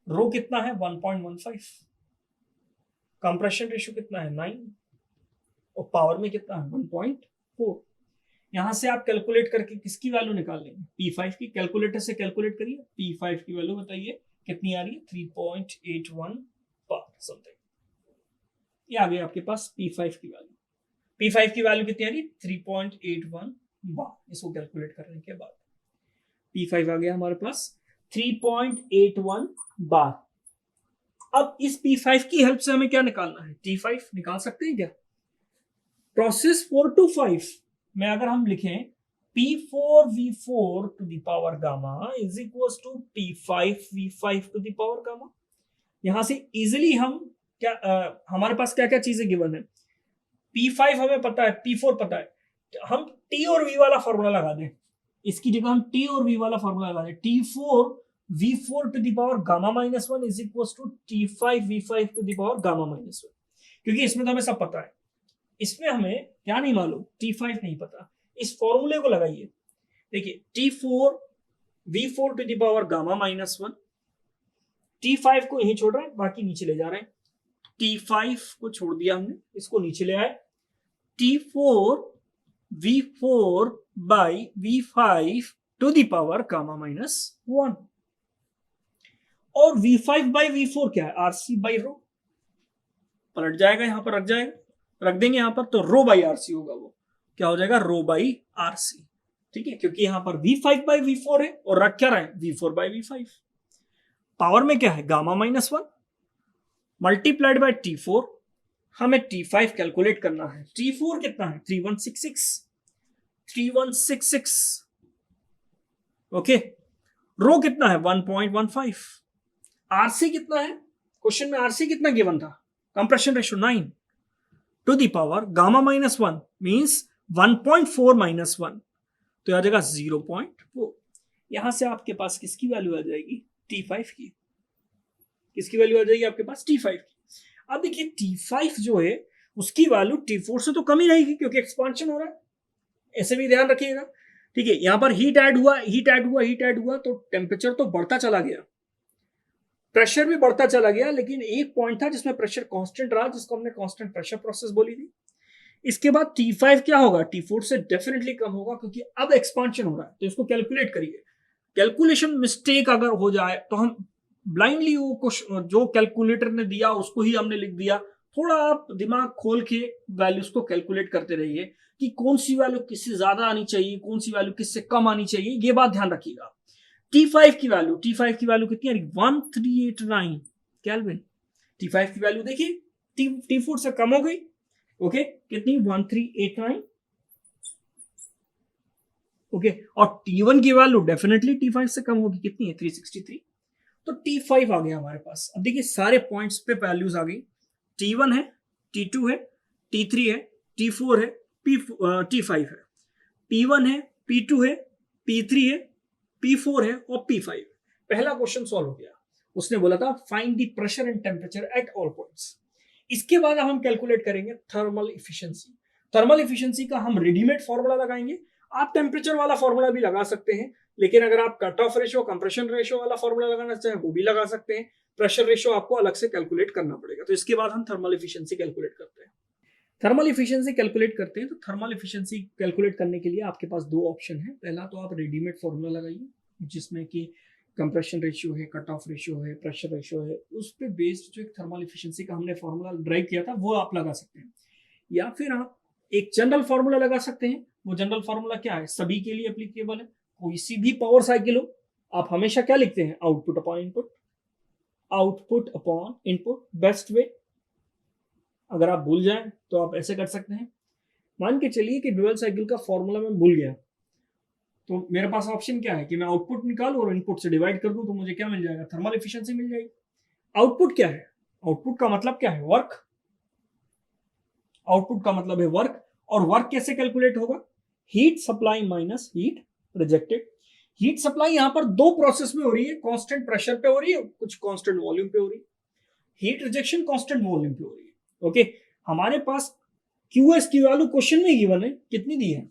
रो कितना है 1.15, कंप्रेशन रेशियो कितना है 9, और पावर में कितना है 1.4। यहां से आप कैलकुलेट करके किसकी वैल्यू निकाल लेंगे, P5 की। कैलकुलेटर से कैलकुलेट करिए, P5 की वैल्यू बताइए कितनी आ रही है, 3.81 बार समथिंग। ये आ गई आपके पास P5 की वैल्यू। P5 की वैल्यू कितनी आ रही है 3.81 बार। इसको कैलकुलेट करने के बाद P5 आ गया हमारे पास 3.81 बार। अब इस P5 की हेल्प से हमें क्या निकालना है, T5 निकाल सकते हैं क्या। प्रोसेस 4 to 5 में अगर हम लिखें P4V4 to the power gamma is equal to P5V5 to the power gamma. यहां से इजिली हम क्या हमारे पास क्या क्या चीजें गिवन है, P5 हमें पता है, P4 पता है, हम T और V वाला फॉर्मूला लगा दें। इसकी जगह हम T और V वाला फॉर्मूला लगा दें, T4V4 to the power gamma -1 is equal to T5V5 to the power gamma -1। क्योंकि इसमें तो हमें सब पता है, इसमें हमें क्या नहीं मालूम, T5 नहीं पता। इस फॉर्मूले को लगाइए, देखिए T4V4 to the power gamma -1, T5 को यहीं छोड़ रहे हैं, बाकी नीचे ले जा रहे हैं। T5 को छोड़ दिया हमने, इसको नीचे ले आए, T4V4 by V5 to the power gamma -1। और V5 बाई V4 क्या है, RC बाई रो। पलट जाएगा, यहां पर रख जाएगा, रख देंगे यहां पर, तो रो बाई RC होगा, वो क्या हो जाएगा रो बाई RC। ठीक है, क्योंकि यहां पर V5 बाई V4 है और रख क्या रहे हैं V4 बाई V5। पावर में क्या है गामा -1 मल्टीप्लाइड बाय T4। हमें T5 कैलकुलेट करना है, T4 कितना है 3166। ओके, रो कितना है 1.15, RC कितना है, क्वेश्चन में RC कितना गिवन था, compression ratio 9 to the power gamma -1 means 1.4 -1, तो आ जाएगा 0.4। यहां से आपके पास किसकी वैल्यू आ जाएगी, T5 की। किसकी वैल्यू आ जाएगी आपके पास, T5 की। अब देखिए T5 जो है उसकी वैल्यू T4 से तो कम ही रहेगी, क्योंकि एक्सपांशन हो रहा है, ऐसे भी ध्यान रखिएगा। ठीक है, यहां पर हीट ऐड हुआ तो टेम्परेचर तो बढ़ता चला गया, प्रेशर भी बढ़ता चला गया, लेकिन एक पॉइंट था जिसमें प्रेशर कांस्टेंट रहा, जिसको हमने कांस्टेंट प्रेशर प्रोसेस बोली थी। इसके बाद T5 क्या होगा, T4 से डेफिनेटली कम होगा, क्योंकि अब एक्सपांशन हो रहा है। तो इसको कैलकुलेट करिए, कैलकुलेशन मिस्टेक अगर हो जाए तो हम ब्लाइंडली वो कुछ जो कैलकुलेटर ने दिया उसको ही हमने लिख दिया। थोड़ा आप दिमाग खोल के वैल्यूज को कैलकुलेट करते रहिए कि कौन सी वैल्यू किससे ज्यादा आनी चाहिए, कौन सी वैल्यू किससे कम आनी चाहिए, ये बात ध्यान रखिएगा। T5 की वैल्यू कितनी आ रही, 1389 केल्विन। T5 की वैल्यू देखिए T4 से कम हो गई। ओके, कितनी 1389। ओके, और T1 की वैल्यू डेफिनेटली T5 से कम होगी, कितनी है 363। तो T5 आ गया हमारे पास। अब देखिए सारे पॉइंट्स पे वैल्यूज आ गई, T1 है, T2 है, T3 है, T4 है, T5 है, P1 है, P2 है, P3 है, P4 है और P5। पहला क्वेश्चन सॉल्व हो गया। उसने बोला था find the pressure and temperature at all points. इसके बाद हम कैलकुलेट करेंगे थर्मल इफिशिएंसी। थर्मल इफिशिएंसी का हम रेडीमेड फॉर्मूला लगाएंगे, आप टेम्परेचर वाला फॉर्मूला भी लगा सकते हैं, लेकिन अगर आप cut off ratio compression ratio वाला फॉर्मूला लगाना चाहें वो भी लगा सकते हैं। प्रेशर रेशियो आपको अलग से कैलकुलेट करना पड़ेगा। तो इसके बाद हम थर्मल इफिशिएंसी कैलकुलेट करते हैं। थर्मल इफिशिएंसी कैलकुलेट करते हैं तो थर्मल इफिशिएंसी कैलकुलेट करने के लिए आपके पास दो ऑप्शन है। पहला तो आप रेडीमेड फॉर्मूला लगाइए, जिसमें कि कंप्रेशन रेशियो है, कट ऑफ रेशियो है, प्रेशर रेशियो है, उस पर बेस्ड जो एक थर्मल इफिशिएंसी का हमने फॉर्मूला ड्राइव किया था वो आप लगा सकते हैं। या फिर आप एक जनरल फॉर्मूला लगा सकते हैं। वो जनरल फॉर्मूला क्या है, सभी के लिए एप्लीकेबल है, कोई सी भी पावर साइकिल हो, आप हमेशा क्या लिखते हैं, output upon input, output upon input. Best way, अगर आप भूल जाएं तो आप ऐसे कर सकते हैं, मान के चलिए कि ड्यूअल साइकिल का फॉर्मूला मैं भूल गया, तो मेरे पास ऑप्शन क्या है कि मैं आउटपुट निकालूं और इनपुट से डिवाइड कर दूं, तो मुझे क्या मिल जाएगा, थर्मल एफिशिएंसी मिल जाएगी। आउटपुट क्या है, आउटपुट का मतलब क्या है, वर्क। आउटपुट का मतलब है वर्क, और वर्क कैसे कैलकुलेट होगा, heat supply minus heat rejected. Heat supply यहां पर दो प्रोसेस में हो रही है, कांस्टेंट प्रेशर पे हो रही है, कुछ कांस्टेंट वॉल्यूम पे हो रही है। हीट रिजेक्शन कांस्टेंट वॉल्यूम पे हो रही है। ओके, हमारे पास क्यूएस की वैल्यू क्वेश्चन में गिवन है, कितनी दी है,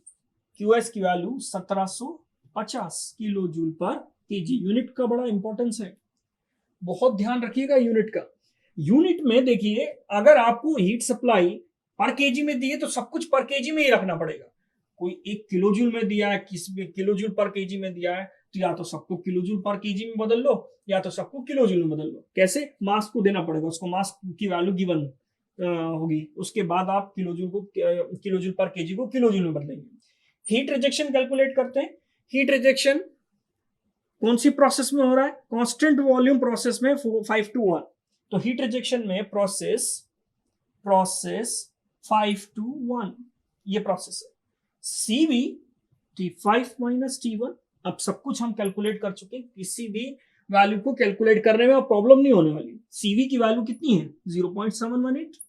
क्यूएस की वैल्यू 1750 किलो जूल पर केजी। यूनिट का बड़ा इंपॉर्टेंस है, बहुत ध्यान रखिएगा यूनिट का। यूनिट में देखिए, अगर आपको हीट सप्लाई पर केजी में दी है तो सब कुछ पर केजी में ही रखना पड़ेगा। कोई एक किलो जूल में दिया है, किसी किलो जूल पर केजी में दिया है, तो या तो सबको किलो जूल पर केजी में बदल लो, या तो सबको किलो जूल में बदल लो। कैसे, मास को देना पड़ेगा, उसको मास की वैल्यू गिवन होगी, उसके बाद आप किलो जूल पर केजी को किलो जूल में बदलेंगे। हीट रिजेक्शन कैलकुलेट करते हैं। हीट रिजेक्शन कौन सी प्रोसेस में हो रहा है, कांस्टेंट वॉल्यूम प्रोसेस में 5 to 1। तो हीट रिजेक्शन में प्रोसेस 5 to 1 ये प्रोसेस है। CV T5 minus T1। अब सब कुछ हम कैलकुलेट कर चुके हैं, किसी भी वैल्यू को कैलकुलेट करने में प्रॉब्लम नहीं होने वाली। CV की वैल्यू कितनी है, 0.718।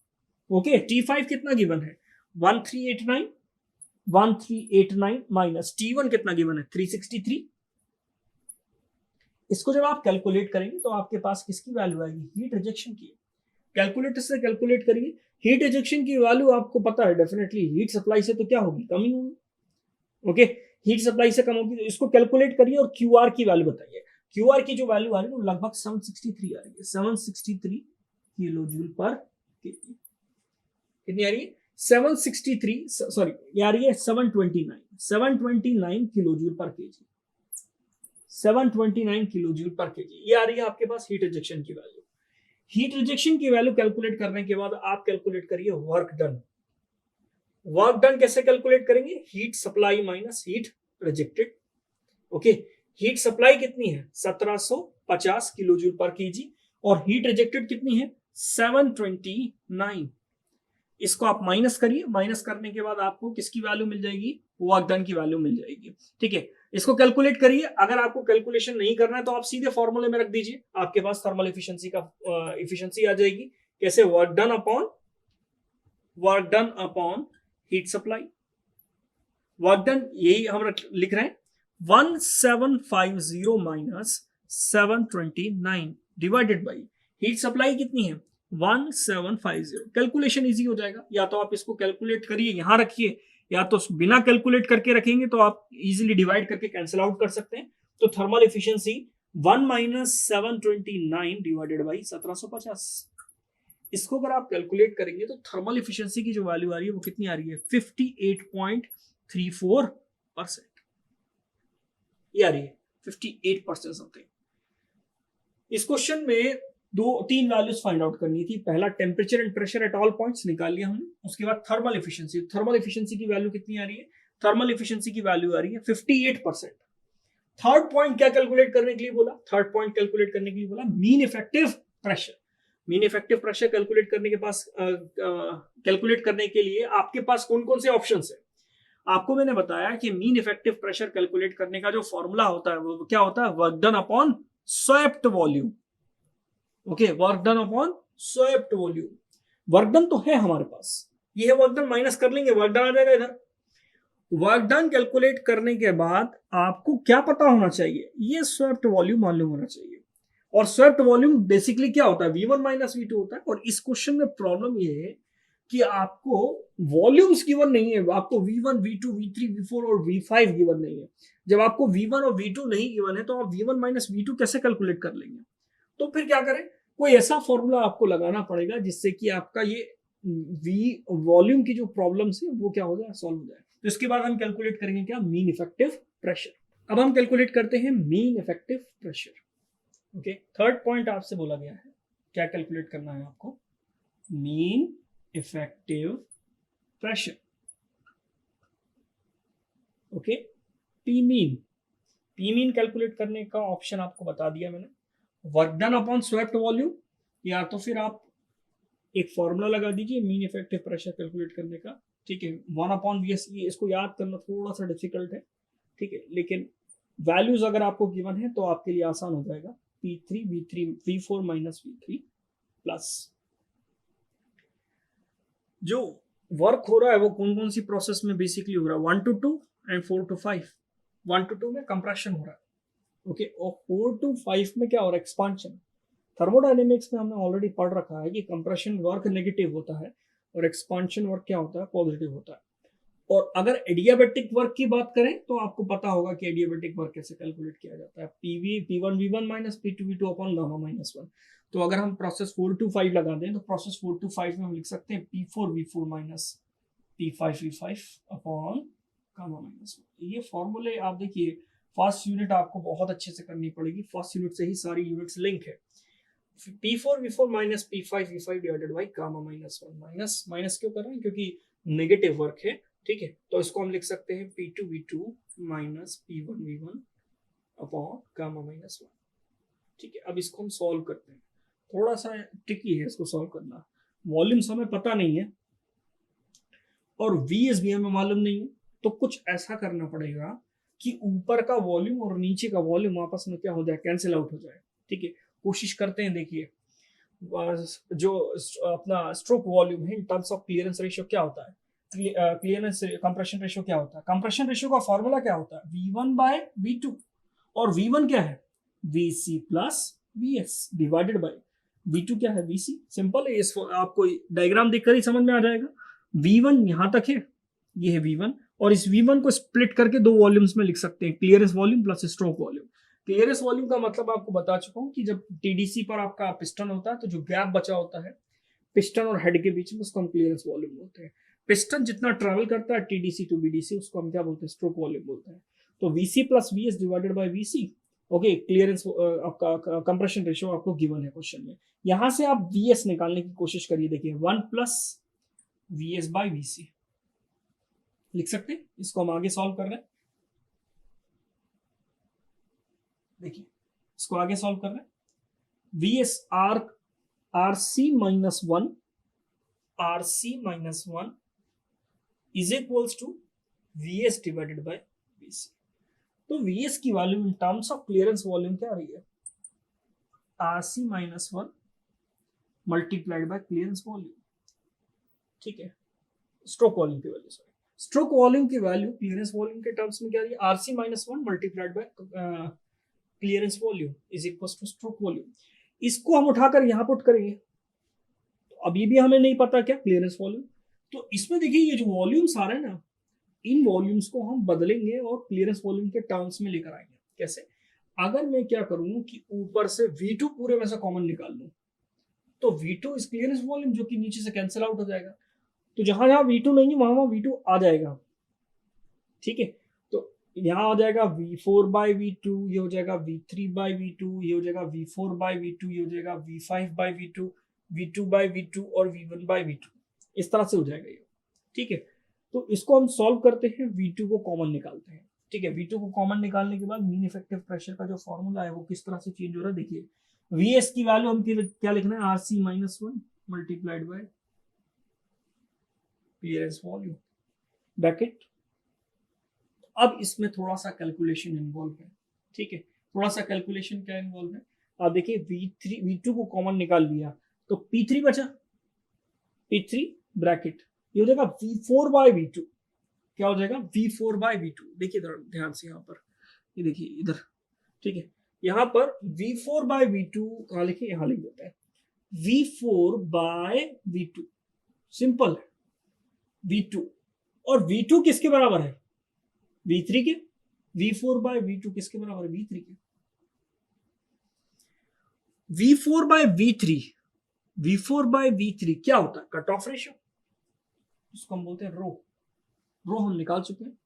ओके, T5 कितना गिवन है, 1389 माइनस T1 कितना गिवन है, 363। इसको जब आप कैलकुलेट करेंगे तो आपके पास किसकी वैल्यू आएगी, हीट रिजेक्शन की। कैलकुलेटर से कैलकुलेट करिए, हीट रिजेक्शन की वैल्यू आपको पता है डेफिनेटली हीट सप्लाई से तो क्या होगी, कमी होगी। ओके, हीट सप्लाई से कम होगी, तो इसको कैलकुलेट करिए और क्यूआर की वैल्यू बताइए। क्यूआर की जो वैल्यू आ रही है वो लगभग 763 आ रही है, 763 किलो जूल पर केजी। कितनी आ रही है, 763, सॉरी ये आ रही है 729 किलो जूल पर केजी। 729 किलो जूल पर केजी ये आ रही है आपके पास हीट रिजेक्शन की वैल्यू। हीट रिजेक्शन की वैल्यू कैलकुलेट करने के बाद आप कैलकुलेट करिए वर्क डन। वर्क डन कैसे कैलकुलेट करेंगे, heat supply minus heat rejected. Okay, heat supply कितनी है 1750 किलो जूल पर केजी, और हीट रिजेक्टेड कितनी है 729। इसको आप माइनस करिए, माइनस करने के बाद आपको किसकी वैल्यू मिल जाएगी, वर्क डन की वैल्यू मिल जाएगी। ठीक है, इसको कैलकुलेट करिए। अगर आपको कैलकुलेशन नहीं करना है तो आप सीधे फॉर्मूले में रख दीजिए, आपके पास थर्मल एफिशिएंसी का एफिशिएंसी आ जाएगी। कैसे, work done upon heat supply. Work done यही हम लिख रहे हैं, 1750 minus 729 divided by heat supply कितनी है 1750। कैलकुलेशन इजी हो जाएगा, या तो आप इसको कैलकुलेट करिए यहां रखिए, या तो बिना कैलकुलेट करके रखेंगे तो आप इजीली डिवाइड करके कैंसिल आउट कर सकते हैं। तो thermal efficiency 1 minus 729 divided by 1750। इसको अगर आप कैलकुलेट करेंगे तो थर्मल एफिशिएंसी की जो वैल्यू आ रही है वो कितनी आ रही है, 58.34%। ये आ रही है 58% समथिंग। इस क्वेश्चन में तीन वैल्यूज फाइंड आउट करनी थी। पहला temperature and pressure at all points निकाल लिया हमने, उसके बाद थर्मल एफिशिएंसी। थर्मल एफिशिएंसी की वैल्यू कितनी आ रही है, थर्मल एफिशिएंसी की वैल्यू आ रही है 58%। थर्ड पॉइंट क्या कैलकुलेट करने के लिए बोला, थर्ड पॉइंट कैलकुलेट करने के लिए बोला mean effective pressure. Mean effective pressure calculate करने के पास कैलकुलेट करने के लिए आपके पास कौन कौन से ऑप्शंस है। आपको मैंने बताया कि मीन इफेक्टिव प्रेशर कैलकुलेट करने का जो फॉर्मूला होता है वो क्या होता है, work done upon swept volume. Okay, work done upon swept volume. Work done तो है हमारे पास, ये है वर्क डन, माइनस कर लेंगे, वर्क डन आ जाएगा इधर। वर्क डन कैलकुलेट करने के बाद आपको क्या पता होना चाहिए, ये स्वेप्ट वॉल्यूम मालूम होना चाहिए। और स्वेप्ट वॉल्यूम बेसिकली क्या होता है, V1 माइनस V2 होता है। और इस क्वेश्चन में प्रॉब्लम ये है कि आपको वॉल्यूम्स गिवन नहीं है, आपको V1, V2, V3, V4 और V5 गिवन नहीं है। जब आपको V1 और V2 नहीं गिवन है तो आप V1 माइनस V2 कैसे कैलकुलेट कर लेंगे। तो फिर क्या करें, कोई ऐसा फॉर्मूला आपको लगाना पड़ेगा जिससे कि आपका ये वॉल्यूम की जो प्रॉब्लम्स है वो क्या हो जाए, सॉल्व हो जाए। तो इसके बाद हम कैलकुलेट करेंगे क्या, मीन इफेक्टिव प्रेशर। अब हम कैलकुलेट करते हैं mean effective pressure. Okay, third point आपसे बोला गया है क्या कैलकुलेट करना है आपको, mean effective pressure. Okay, P mean calculate करने का ऑप्शन आपको बता दिया मैंने, work done upon swept volume, या तो फिर आप एक फॉर्मूला लगा दीजिए मीन इफेक्टिव प्रेशर कैलकुलेट करने का, ठीक है, 1/VS, ये इसको याद करना थोड़ा सा डिफिकल्ट है, ठीक है, लेकिन वैल्यूज अगर आपको गिवन है तो आपके लिए आसान हो जाएगा। V4 माइनस V3 प्लस जो वर्क हो रहा है वो कौन कौन सी प्रोसेस में बेसिकली हो रहा है, 1 to 2 एंड 4 to 5। 1 to 2 में कंप्रेशन हो रहा है, ओके, और 4 to 5 में क्या हो रहा है, एक्सपांशन। थर्मोडायनेमिक्स में हमने ऑलरेडी पढ़ रखा है कि कंप्रेशन वर्क नेगेटिव होता है और एक्सपांशन वर्क क्या होता है, पॉजिटिव होता है। और अगर एडियाबेटिक वर्क की बात करें तो आपको पता होगा कि एडियाबेटिक वर्क कैसे कैलकुलेट किया जाता है, P1V1 minus P2V2 upon gamma minus 1। तो अगर हम प्रोसेस 4 to 5 लगा दें तो प्रोसेस 4 to 5 में हम लिख सकते हैं P4V4 minus P5V5 upon gamma minus 1। ये फॉर्मूले आप देखिए, फर्स्ट यूनिट आपको बहुत अच्छे से करनी पड़ेगी, फर्स्ट यूनिट से ही सारी यूनिट्स लिंक है। P4V4 minus P5V5 divided by gamma minus 1। Minus minus क्यों कर रहे हैं, क्योंकि नेगेटिव वर्क है, ठीक है। तो इसको हम लिख सकते हैं P2V2 minus P1V1 upon gamma minus 1, ठीक है। अब इसको हम सॉल्व करते हैं, थोड़ा सा ट्रिकी है इसको सॉल्व करना, वॉल्यूम्स हमें पता नहीं है और VS भी हमें मालूम नहीं है, तो कुछ ऐसा करना पड़ेगा कि ऊपर का वॉल्यूम और नीचे का वॉल्यूम आपस में क्या हो जाए, कैंसिल आउट हो जाए, ठीक है। कोशिश करते हैं, देखिए जो अपना स्ट्रोक वॉल्यूम है इन टर्म्स ऑफ क्लियरेंस रेशियो क्या होता है, क्लियरेंस कंप्रेशन रेशियो क्या होता है, कंप्रेशन रेशियो का फॉर्मूला क्या होता है, V1/V2, और V1 क्या है, VC plus VS divided bye V2 क्या है, VC। सिंपल है, इस आपको डायग्राम देखकर ही समझ में आ जाएगा। V1 यहां तक है, ये है V1, और इस V1 को स्प्लिट करके दो वॉल्यूम्स में लिख सकते हैं, clearance volume plus stroke volume. Clearance volume का मतलब आपको बता चुका हूं कि जब टीडीसी पर आपका पिस्टन होता है तो जो गैप बचा होता है पिस्टन और हेड के बीच में, उसको हम क्लियरेंस वॉल्यूम बोलते हैं। पिस्टन जितना ट्रैवल करता है टीडीसी टू बीडीसी, उसको हम क्या बोलते हैं, स्ट्रोक वॉल्यूम बोलते हैं। तो VC plus VS divided by VC, okay. Clearance आपका कंप्रेशन रेशियो आपको गिवन है क्वेश्चन में, यहां से आप VS निकालने की कोशिश करिए, देखिए 1 प्लस VS बाय VC लिख सकते हैं। इसको हम आगे सॉल्व कर रहे हैं, देखिए इसको आगे सॉल्व कर रहे हैं। VS RC minus 1 is equals to VS divided by VC। तो VS की वैल्यू in terms of clearance volume क्या आ रही है, RC minus 1 multiplied by clearance volume, ठीक है, स्ट्रोक वॉल्यूम की वैल्यू, सॉरी स्ट्रोक वॉल्यूम की वैल्यू क्लियरेंस वॉल्यूम के टर्म्स में क्या आ रही है, RC minus 1 multiplied by clearance volume is equal to stroke volume. इसको हम उठाकर यहां पुट करेंगे, तो अभी भी हमें नहीं पता क्या क्लियरेंस वॉल्यूम। तो इसमें देखिए ये जो वॉल्यूम्स आ रहे हैं ना, इन वॉल्यूम्स को हम बदलेंगे और क्लियरेंस वॉल्यूम के टर्म्स में लेकर आएंगे। कैसे, अगर मैं क्या करूं कि ऊपर से V2 पूरे में से कॉमन निकाल लूं, तो V2 इज क्लियरेंस वॉल्यूम, जो कि नीचे से कैंसिल आउट हो जाएगा। तो जहां जहां V2 नहीं है वहां वहां V2 आ जाएगा, ठीक है। तो यहाँ आ जाएगा V4/V2, ये हो जाएगा V3/V2, ये हो जाएगा V4/V2, ये हो जाएगा V5/V2, V2/V2 और V1/V2, इस तरह से हो जाएगा ये, ठीक है। तो इसको हम सॉल्व करते हैं, V2 को कॉमन निकालते हैं, ठीक है। V2 को कॉमन निकालने के बाद मीन इफेक्टिव प्रेशर का जो फॉर्मूला है वो किस तरह से चेंज हो रहा है, देखिए VS की वैल्यू हम क्या लिखना है, RC minus 1 multiplied by clearance volume bracket. अब इसमें थोड़ा सा कैलकुलेशन इन्वॉल्व है, ठीक है। थोड़ा सा कैलकुलेशन क्या इन्वॉल्व है, आप देखिए V2 को कॉमन निकाल लिया तो P3 बचा, P3 ब्रैकेट, ये हो जाएगा V4/V2, क्या हो जाएगा V4/V2। देखिए ध्यान से यहाँ पर, ये देखिए इधर, ठीक है। यहाँ पर V4/V2 कहाँ लिखे, यहाँ लिख देते हैं V4/V2, सिंपल है। V2 और V2 किसके बराबर है, V3 के। V4/V2 किसके बराबर है, V3 के। V4/V3 क्या होता है, कट ऑफ रेशियो, उसको हम बोलते हैं रो हम निकाल चुके हैं।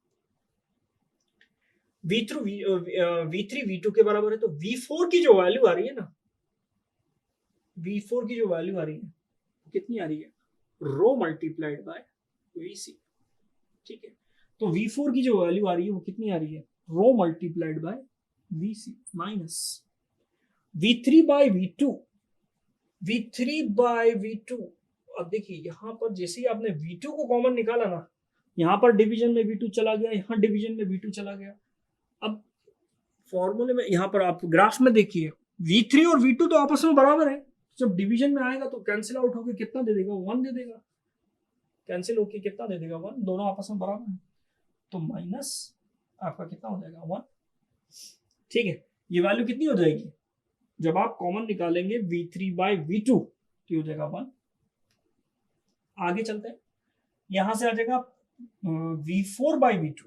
V3 V2 के बराबर है, तो V4 की जो वैल्यू आ रही है ना, V4 की जो वैल्यू आ रही है कितनी आ रही है, रो मल्टीप्लाइड बाय VC, ठीक है। तो V4 की जो वैल्यू आ रही है वो कितनी आ रही है, rho multiplied by VC minus V3/V2 V3/V2 अब देखिए यहाँ पर जैसे ही आपने V2 को कॉमन निकाला ना, यहाँ पर डिवीजन में V2 चला गया, यहाँ डिवीजन में V2 चला गया। अब फॉर्मूले में यहाँ पर आप ग्राफ में देखिए V3 और V2 तो आपस में बराबर है, जब डिवीजन में आएगा तो कैंसिल आउट होकर कितना दे देगा, 1 दे देगा। कैंसिल होकर कितना दे देगा, 1, दोनों आपस में बराबर है, तो माइनस आपका कितना हो जाएगा, 1। ठीक है, ये वैल्यू कितनी हो जाएगी, जब आप कॉमन निकालेंगे V3/V2 तो हो जाएगा 1। आगे चलते हैं, यहां से आ जाएगा V4/V2,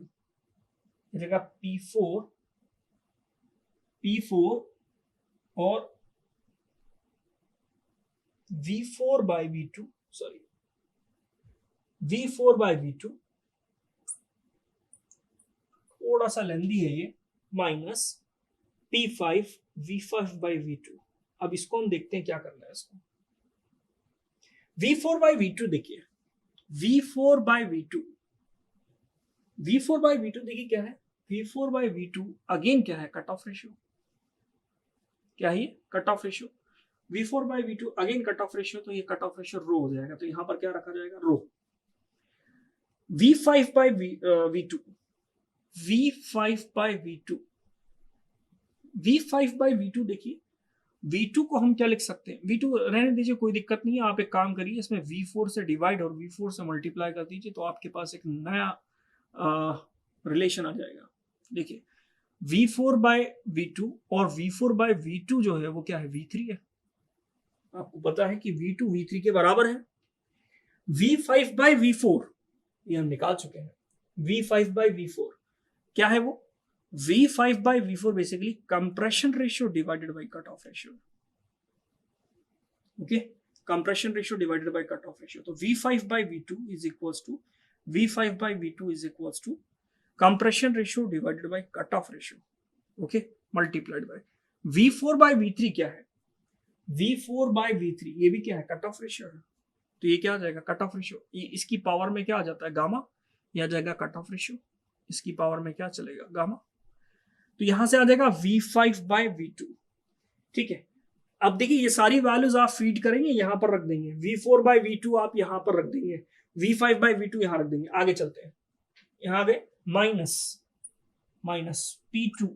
हो जाएगा P4 और V4/V2, सॉरी V4/V2 थोड़ा सा लेंदी है ये, माइनस P5 V5/V2। अब इसको हम देखते हैं क्या करना है इसको। V4/V2 देखिए, V4/V2 देखिए क्या है, V4/V2 अगेन क्या है, कट ऑफ रेशियो। क्या है, cut off ratio. V4/V2 again cut off ratio, तो ये कट ऑफ रेशियो रो हो जाएगा, तो यहां पर क्या रखा जाएगा, रो। V5/V2 V5/V2 देखिए, V2 को हम क्या लिख सकते हैं, V2 रहने दीजिए, कोई दिक्कत नहीं है। आप एक काम करिए, इसमें V4 से डिवाइड और V4 से मल्टीप्लाई कर दीजिए, तो आपके पास एक नया रिलेशन आ जाएगा। देखिए V4/V2 और V4/V2 जो है वो क्या है, V3 है। आपको पता है कि V2 V3 के बराबर है। V5/V4 ये हम निकाल चुके हैं। V5/V4 क्या है वो, V5/V4 basically compression ratio divided by cut off ratio. Okay, compression ratio divided by cut off ratio, तो V5/V2 is equals to compression ratio divided by cut off ratio, okay, multiplied by V4/V3 क्या है, V4/V3 ये भी क्या है, cut off ratio है, तो ये क्या आ जाएगा, कट ऑफ रेशियो। इसकी पावर में क्या आ जाता है, गामा, यह आ जाएगा कट ऑफ रेशियो, इसकी पावर में क्या चलेगा, गामा, तो यहां से आ जाएगा V5/V2। ठीक है, अब देखिए ये सारी वैल्यूज आप फीड करेंगे, यहां पर रख देंगे, V4/V2 आप यहां पर रख देंगे, V5/V2 यहां रख देंगे। आगे चलते हैं, यहां पे माइनस P2,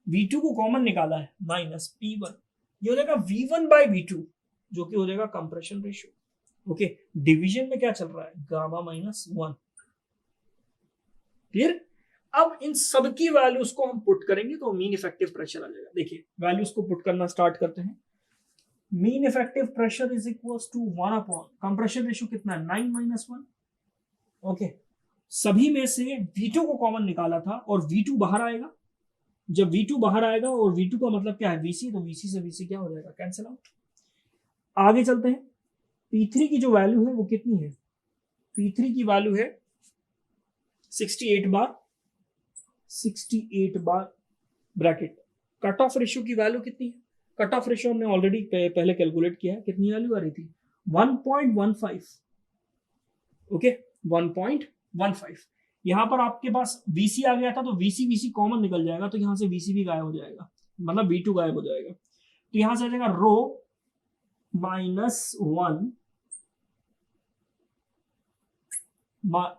V2 को कॉमन निकाला है, माइनस P1, ये हो जाएगा V1/V2 जो कि हो जाएगा कंप्रेशन रेशियो। ओके, डिवीजन में क्या चल रहा है, गामा -1। क्लियर। अब इन सबकी वैल्यूज को हम पुट करेंगे तो मीन इफेक्टिव प्रेशर आ जाएगा। देखिए वैल्यूज को पुट करना स्टार्ट करते हैं। Mean effective pressure is equals to 1 upon compression ratio कितना है, 9 - 1। ओके, सभी में से V2 को कॉमन निकाला था और V2 बाहर आएगा। जब V2 बाहर आएगा और V2 का मतलब क्या है, VC, तो VC से VC क्या हो जाएगा, कैंसिल आउट। आगे चलते हैं, P3 की जो वैल्यू है वो कितनी है, P3 की वैल्यू है 68 बार ब्रैकेट। कट ऑफ रेशियो की वैल्यू कितनी है, कट ऑफ रेशियो हमने ऑलरेडी पहले कैलकुलेट किया है, कितनी वैल्यू आ रही थी, 1.15। ओके, 1.15। यहां पर आपके पास VC आ गया था, तो VC कॉमन निकल जाएगा, तो यहां से VC भी गायब हो जाएगा, मतलब V2 गायब हो जाएगा, तो यहां से आ जाएगा रो -1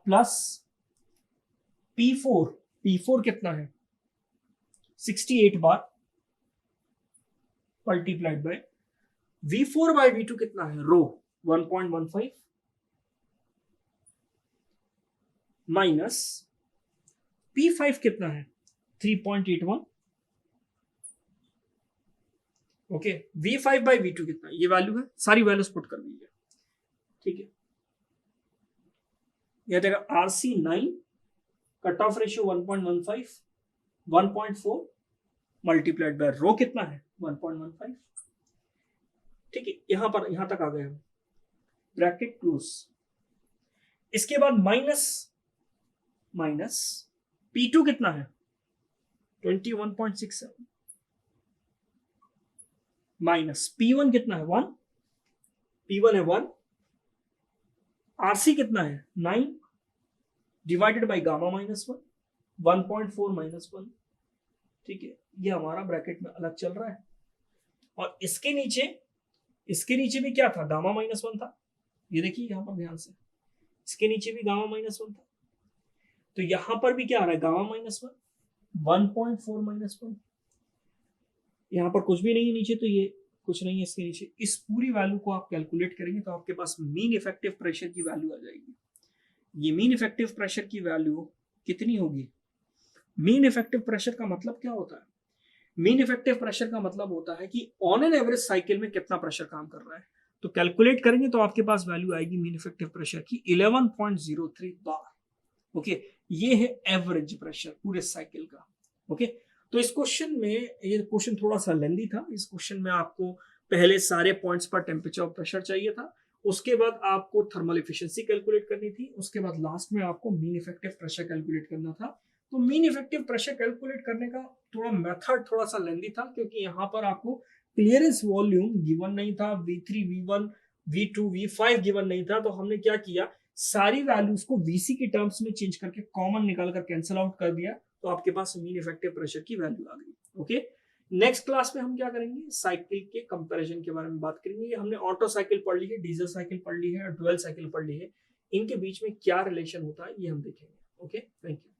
प्लस P4 कितना है, 68 बार मल्टीप्लाइड बाय V4/V2 कितना है, रो 1.15 माइनस P5 कितना है, 3.81। ओके, V5/V2 कितना है, ये वैल्यू है, सारी वैल्यूज पुट कर दीजिए। ठीक है, यह देगा RC9, cut off ratio 1.15, 1.4 multiplied by rho कितना है, 1.15। ठीक है, यहां तक आ गए हम, ब्रैकेट क्लोज। इसके बाद माइनस P2 कितना है, 21.67 माइनस P1 कितना है, 1, P1 है 1, RC कितना है 9 डिवाइडेड बाई गामा -1, 1.4 - 1। ठीक है, ये हमारा ब्रैकेट में अलग चल रहा है, और इसके नीचे भी क्या था, गामा -1 था, ये देखिए यहाँ पर ध्यान से, इसके नीचे भी गामा -1 था, तो यहां पर भी क्या आ रहा है, गामा -1, 1.4 -1, यहाँ पर कुछ भी नहीं है नीचे, तो ये कुछ नहीं है इसके नीचे। इस पूरी वैल्यू को आप कैलकुलेट करेंगे तो आपके पास मीन इफेक्टिव प्रेशर की वैल्यू आ जाएगी। ये मीन इफेक्टिव प्रेशर की वैल्यू कितनी होगी? मीन इफेक्टिव प्रेशर का मतलब क्या होता है? मीन इफेक्टिव प्रेशर का मतलब होता है कि ऑन एन एवरेज साइकिल में कितना प्रेशर काम कर रहा है। तो कैलकुलेट करेंगे तो आपके पास वैल्यू आएगी मीन इफेक्टिव प्रेशर की 11.03 बार। ओके, ये है एवरेज प्रेशर पूरे साइकिल का। ओके, तो इस क्वेश्चन में, ये क्वेश्चन थोड़ा सा लेंदी था, इस क्वेश्चन में आपको पहले सारे पॉइंट्स पर टेम्परेचर और प्रेशर चाहिए था, उसके बाद आपको थर्मल एफिशिएंसी कैलकुलेट करनी थी, उसके बाद लास्ट में आपको मीन इफेक्टिव प्रेशर कैलकुलेट करना था। तो मीन इफेक्टिव प्रेशर कैलकुलेट करने का थोड़ा मेथड थोड़ा सा लेंदी था, क्योंकि यहाँ पर आपको क्लियरेंस वॉल्यूम गिवन नहीं था, V3 V1 V2 V5 given नहीं था, तो हमने क्या किया, सारी वैल्यूज को VC की टर्म्स में चेंज करके कॉमन निकाल कर कैंसिल आउट कर दिया, तो आपके पास मीन इफेक्टिव प्रेशर की वैल्यू आ गई। ओके, नेक्स्ट क्लास में हम क्या करेंगे, साइकिल के कंपैरिजन के बारे में बात करेंगे। ये हमने ऑटो साइकिल पढ़ ली है, डीजल साइकिल पढ़ ली है और ड्यूल साइकिल पढ़ ली है, इनके बीच में क्या रिलेशन होता है ये हम देखेंगे। Okay, thank you.